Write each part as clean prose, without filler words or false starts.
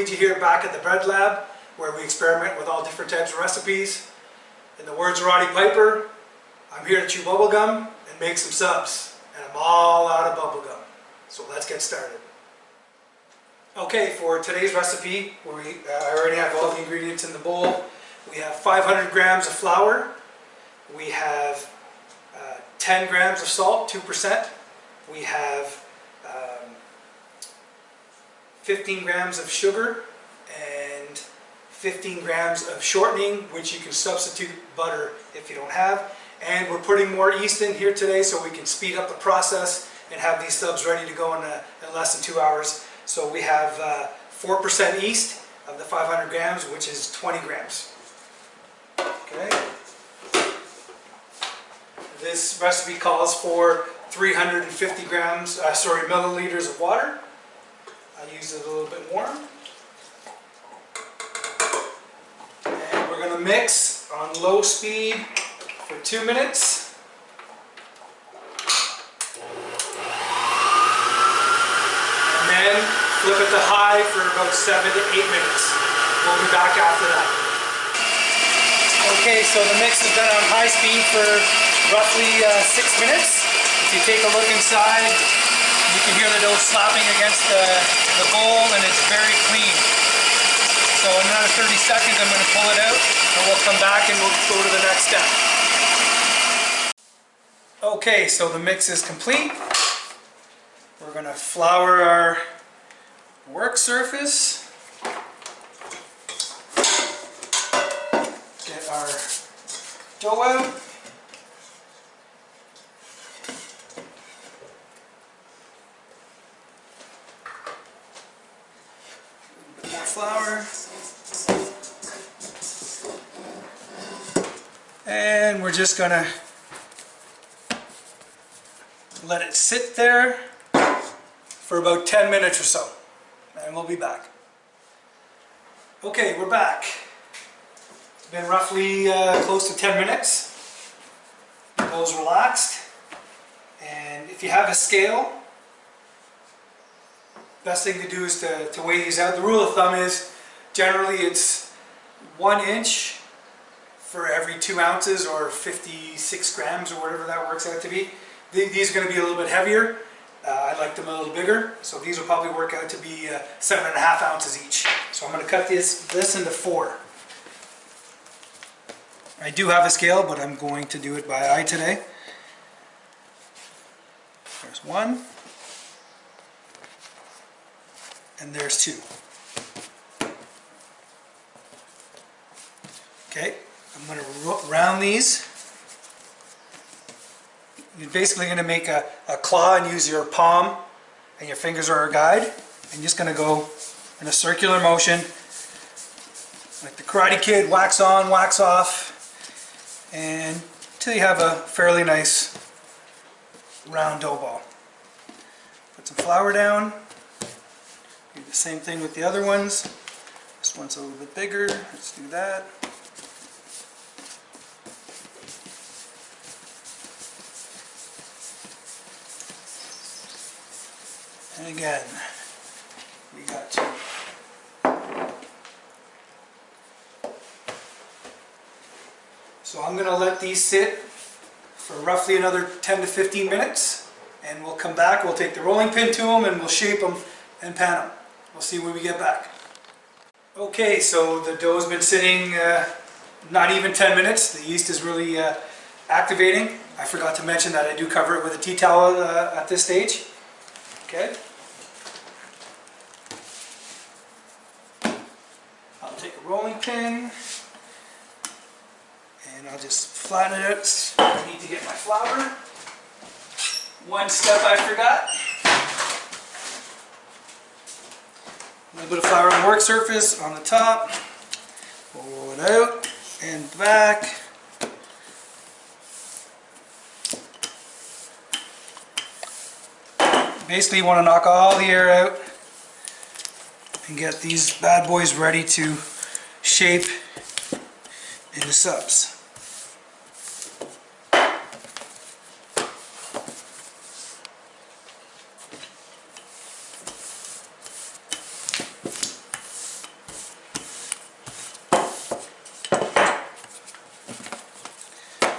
Luigi here back at the Bread Lab, where we experiment with all different types of recipes. In the words of Roddy Piper, I'm here to chew bubblegum and make some subs, and I'm all out of bubblegum. So let's get started. Okay, for today's recipe, I already have all the ingredients in the bowl. We have 500 grams of flour. We have 10 grams of salt, 2%. We have 15 grams of sugar and 15 grams of shortening, which you can substitute butter if you don't have. And we're putting more yeast in here today so we can speed up the process and have these subs ready to go in less than 2 hours. So we have 4% yeast of the 500 grams, which is 20 grams. Okay. This recipe calls for 350 milliliters of water. I use it a little bit warm. And we're going to mix on low speed for 2 minutes. And then flip it to high for about 7 to 8 minutes. We'll be back after that. Okay, so the mix is done on high speed for roughly 6 minutes. If you take a look inside, you can hear the dough slapping against the bowl, and it's very clean. So in another 30 seconds I'm going to pull it out, and we'll come back and we'll go to the next step. Okay, so the mix is complete. We're going to flour our work surface. Get our dough out. Flour, and we're just gonna let it sit there for about 10 minutes or so, and we'll be back. Okay, we're back. It's been roughly close to 10 minutes. The dough's relaxed, and if you have a scale, best thing to do is to weigh these out. The rule of thumb is generally it's 1 inch for every 2 ounces, or 56 grams, or whatever that works out to be. These are going to be a little bit heavier. I like them a little bigger, so these will probably work out to be 7.5 ounces each. So I'm going to cut this into 4. I do have a scale, but I'm going to do it by eye today. There's 1. And there's 2. Okay, I'm going to round these. You're basically going to make a claw and use your palm, and your fingers are our guide. And you're just going to go in a circular motion, like the Karate Kid, wax on, wax off, and until you have a fairly nice round dough ball. Put some flour down. Do the same thing with the other ones. This one's a little bit bigger. Let's do that. And again, we got 2. So I'm going to let these sit for roughly another 10 to 15 minutes, and we'll come back. We'll take the rolling pin to them and we'll shape them and pan them. We'll see when we get back. Okay, so the dough's been sitting not even 10 minutes. The yeast is really activating. I forgot to mention that I do cover it with a tea towel at this stage. Okay. I'll take a rolling pin and I'll just flatten it out. I need to get my flour. One step I forgot. A little bit of flour on the work surface on the top. Pull it out and back. Basically you want to knock all the air out and get these bad boys ready to shape into subs.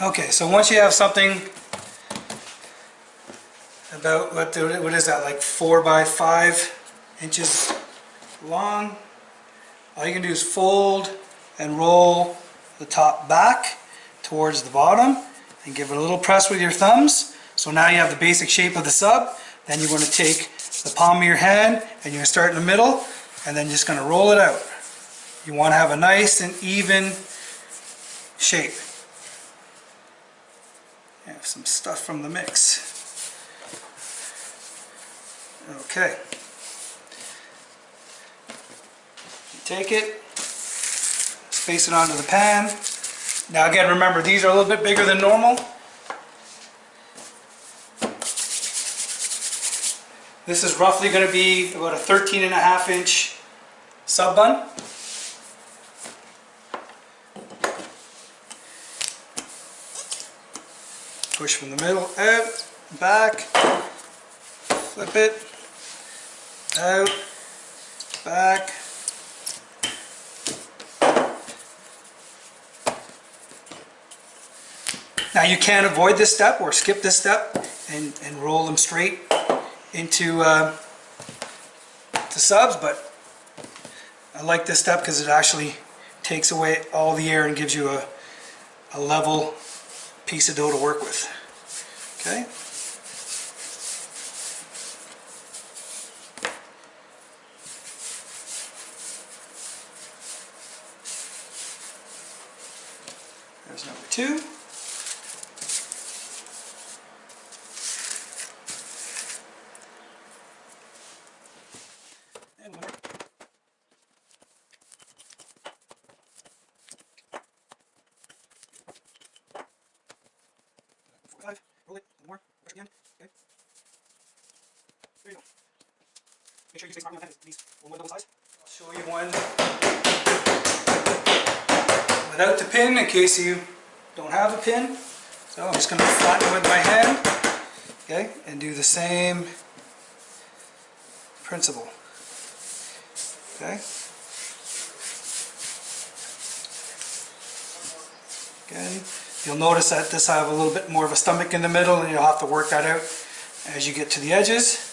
Okay, so once you have something about, what is that, like 4 by 5 inches long, all you can do is fold and roll the top back towards the bottom and give it a little press with your thumbs. So now you have the basic shape of the sub. Then you're going to take the palm of your hand and you're going to start in the middle and then just going to roll it out. You want to have a nice and even shape. I have some stuff from the mix. Okay. You take it, space it onto the pan. Now again, remember, these are a little bit bigger than normal. This is roughly going to be about a 13.5-inch sub bun. Push from the middle out, back, flip it, out, back. Now you can avoid this step or skip this step and roll them straight into the subs, but I like this step because it actually takes away all the air and gives you a level piece of dough to work with. Okay. There's number 2. And one more. Roll it, one more, push again, okay. There you go. Make sure you stay firmly on at least one double size. I'll show you one without the pin in case you don't have a pin. So I'm just going to flatten with my hand, okay, and do the same principle. Okay. Again, you'll notice that this have a little bit more of a stomach in the middle, and you'll have to work that out as you get to the edges.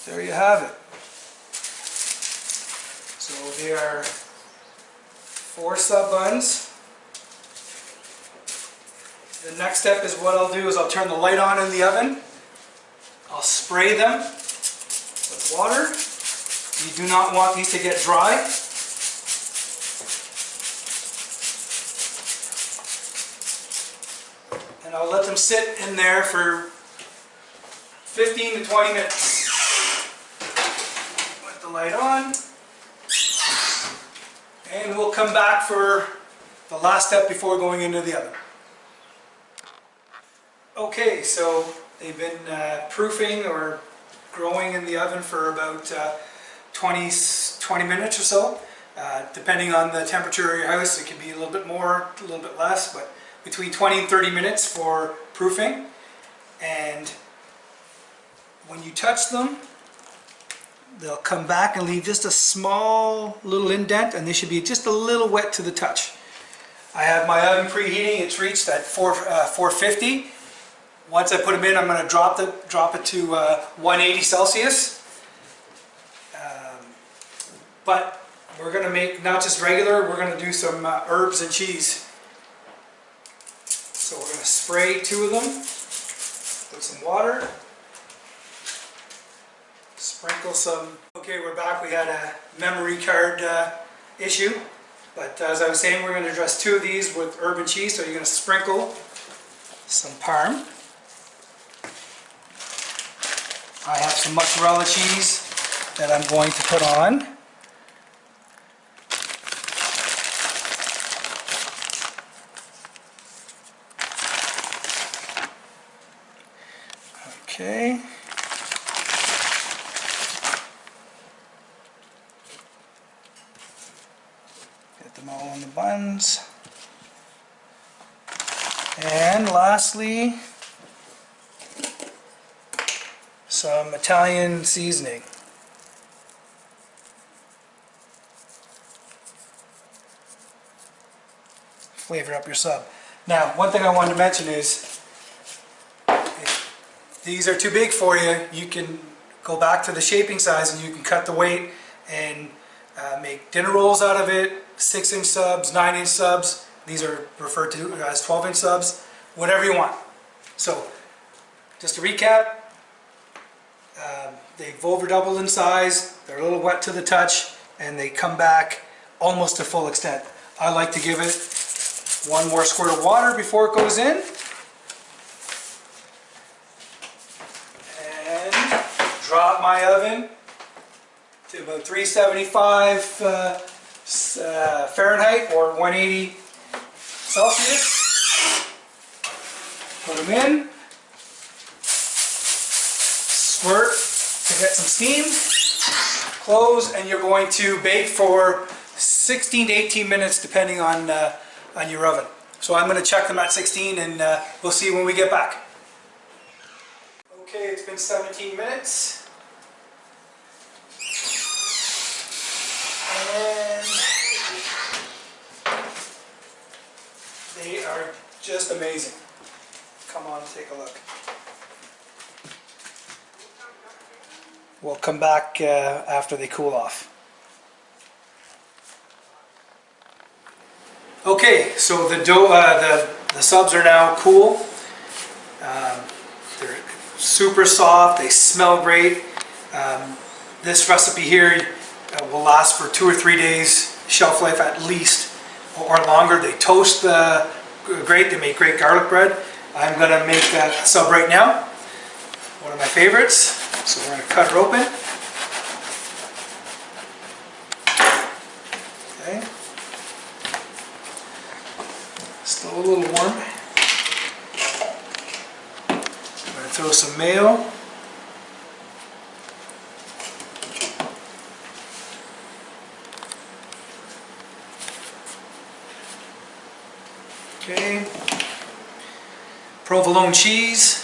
There you have it. So they are 4 sub buns. The next step is what I'll do is I'll turn the light on in the oven. I'll spray them with water. You do not want these to get dry. And I'll let them sit in there for 15 to 20 minutes. Put the light on. And we'll come back for the last step before going into the oven. Okay, so they've been proofing or growing in the oven for about 20 minutes or so. Depending on the temperature of your house, it can be a little bit more, a little bit less, but between 20 and 30 minutes for proofing. And when you touch them, they'll come back and leave just a small little indent, and they should be just a little wet to the touch. I have my oven preheating. It's reached at 450. Once I put them in, I'm going to drop it to 180 Celsius. But we're going to make not just regular, we're going to do some herbs and cheese. So we're going to spray 2 of them, put some water, sprinkle some. Okay, we're back. We had a memory card issue, but as I was saying, we're going to address 2 of these with herb and cheese. So you're going to sprinkle some parm. I have some mozzarella cheese that I'm going to put on. Okay. Get them all on the buns. And lastly, some Italian seasoning. flavor up your sub. Now, one thing I wanted to mention is, if these are too big for you, you can go back to the shaping size and you can cut the weight and make dinner rolls out of it, 6-inch subs, 9-inch subs. These are referred to as 12-inch subs, whatever you want. So, just to recap, they've over doubled in size, they're a little wet to the touch, and they come back almost to full extent. I like to give it one more squirt of water before it goes in, and drop my oven to about 375 Fahrenheit or 180 Celsius. Put them in, squirt to get some steam, close, and you're going to bake for 16 to 18 minutes depending on your oven. So I'm going to check them at 16 and we'll see when we get back. Okay, it's been 17 minutes. And they are just amazing. Come on, take a look. We'll come back after they cool off. Okay, so the dough, the subs are now cool. They're super soft. They smell great. This recipe here will last for 2 or 3 days, shelf life at least, or longer. They toast great. They make great garlic bread. I'm going to make a sub right now. One of my favorites. So we're going to cut her open. Okay. Still a little warm. I'm going to throw some mayo. Okay. Provolone cheese.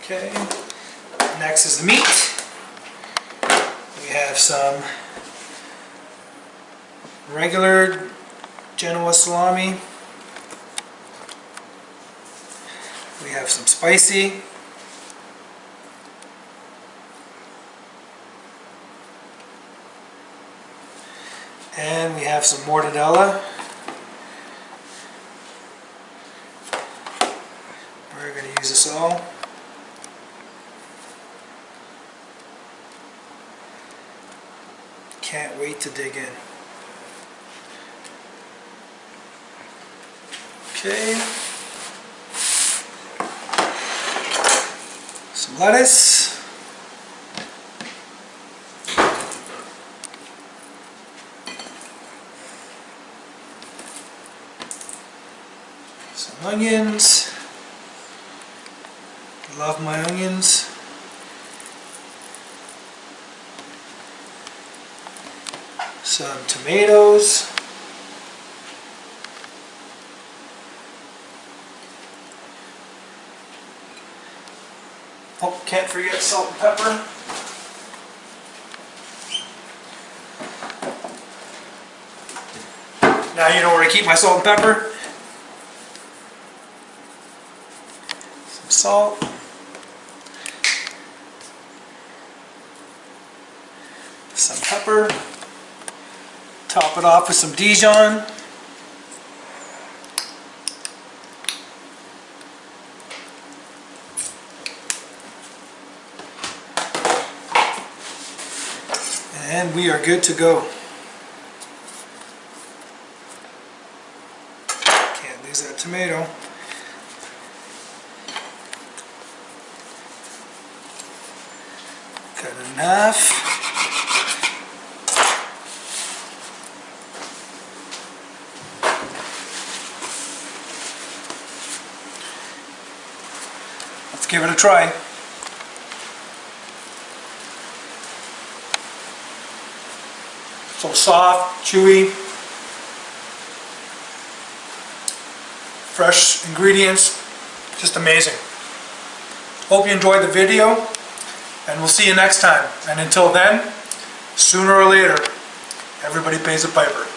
Okay, next is the meat. We have some regular Genoa salami. We have some spicy. And we have some mortadella. We're going to use this all. Can't wait to dig in. Okay. Some lettuce. Some onions. Love my onions. Some tomatoes. Oh, can't forget salt and pepper. Now you know where to keep my salt and pepper. Some salt. Some pepper. Top it off with some Dijon. And we are good to go. Can't lose that tomato. Cut it in half. Let's give it a try. So soft, chewy, fresh ingredients, Just amazing. Hope you enjoyed the video, and we'll see you next time. And until then, sooner or later, everybody pays a piper.